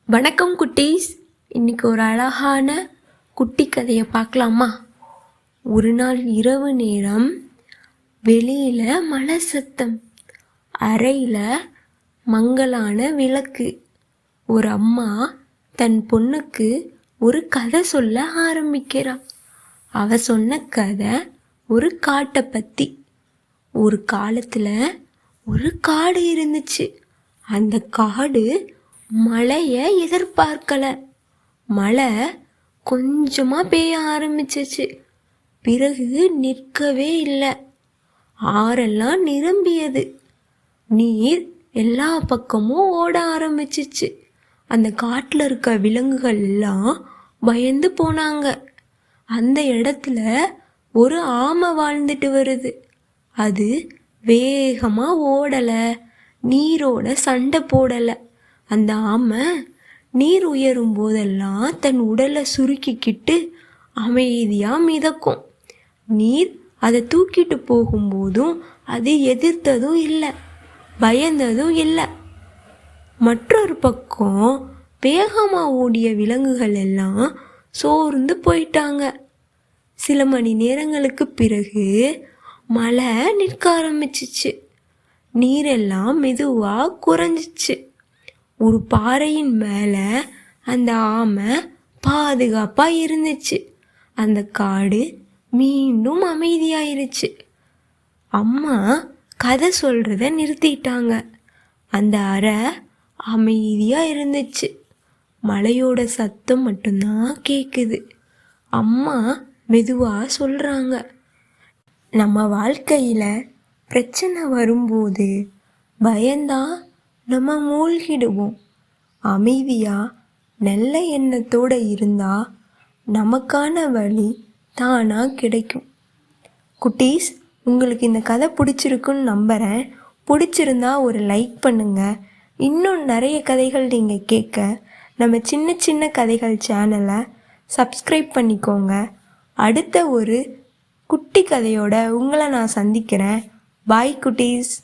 வணக்கம் குட்டீஸ். இன்னைக்கு ஒரு அழகான குட்டி கதையை பார்க்கலாமா? ஒரு நாள் இரவு நேரம், வெளியில மழை சத்தம், அறையில மங்கலான விளக்கு. ஒரு அம்மா தன் பொண்ணுக்கு ஒரு கதை சொல்ல ஆரம்பிக்கிறாள். அவ சொன்ன கதை ஒரு காட்டை பத்தி. ஒரு காலத்துல ஒரு காடு இருந்துச்சு. அந்த காடு மழையை எதிர்பார்க்கல. மழை கொஞ்சமா பெய்ய ஆரம்பிச்சிச்சு. பிறகு நிற்கவே இல்லை. ஆறெல்லாம் நிரம்பியது. நீர் எல்லா பக்கமும் ஓட ஆரம்பிச்சிச்சு. அந்த காட்டில் இருக்க விலங்குகள் எல்லாம் பயந்து போனாங்க. அந்த இடத்துல ஒரு ஆமை வாழ்ந்துட்டு வருது. அது வேகமா ஓடல, நீரோட சண்டை போடல. அந்த ஆமை நீர் உயரும் போதெல்லாம் தன் உடலை சுருக்கிக்கிட்டு அமைதியாக மிதக்கும். நீர் அதை தூக்கிட்டு போகும்போதும் அது எதிர்த்ததும் இல்லை, பயந்ததும் இல்லை. மற்றொரு பக்கம் வேகமாக ஓடிய விலங்குகள் எல்லாம் சோர்ந்து போயிட்டாங்க. சில மணி நேரங்களுக்கு பிறகு மழை நிற்க ஆரம்பிச்சிச்சு. நீரெல்லாம் மெதுவாக குறைஞ்சிச்சு. ஒரு பாறையின் மேலே அந்த ஆமை பாதுகாப்பாக இருந்துச்சு. அந்த காடு மீண்டும் அமைதியாயிருச்சு. அம்மா கதை சொல்கிறத நிறுத்திட்டாங்க. அந்த அறை அமைதியாக இருந்துச்சு. மழையோட சத்தம் மட்டும்தான் கேட்குது. அம்மா மெதுவாக சொல்கிறாங்க, நம்ம வாழ்க்கையில் பிரச்சனை வரும்போது பயந்தா நம்ம மூழ்கிடுவோம். அமைதியாக நல்ல எண்ணத்தோடு இருந்தால் நமக்கான வழி தானாக கிடைக்கும். குட்டீஸ், உங்களுக்கு இந்த கதை பிடிச்சிருக்குன்னு நம்புகிறேன். பிடிச்சிருந்தா ஒரு லைக் பண்ணுங்கள். இன்னும் நிறைய கதைகள் நீங்கள் கேட்க நம்ம சின்ன சின்ன கதைகள் சேனலை சப்ஸ்கிரைப் பண்ணிக்கோங்க. அடுத்த ஒரு குட்டி கதையோட உங்களை நான் சந்திக்கிறேன். பாய் குட்டீஸ்.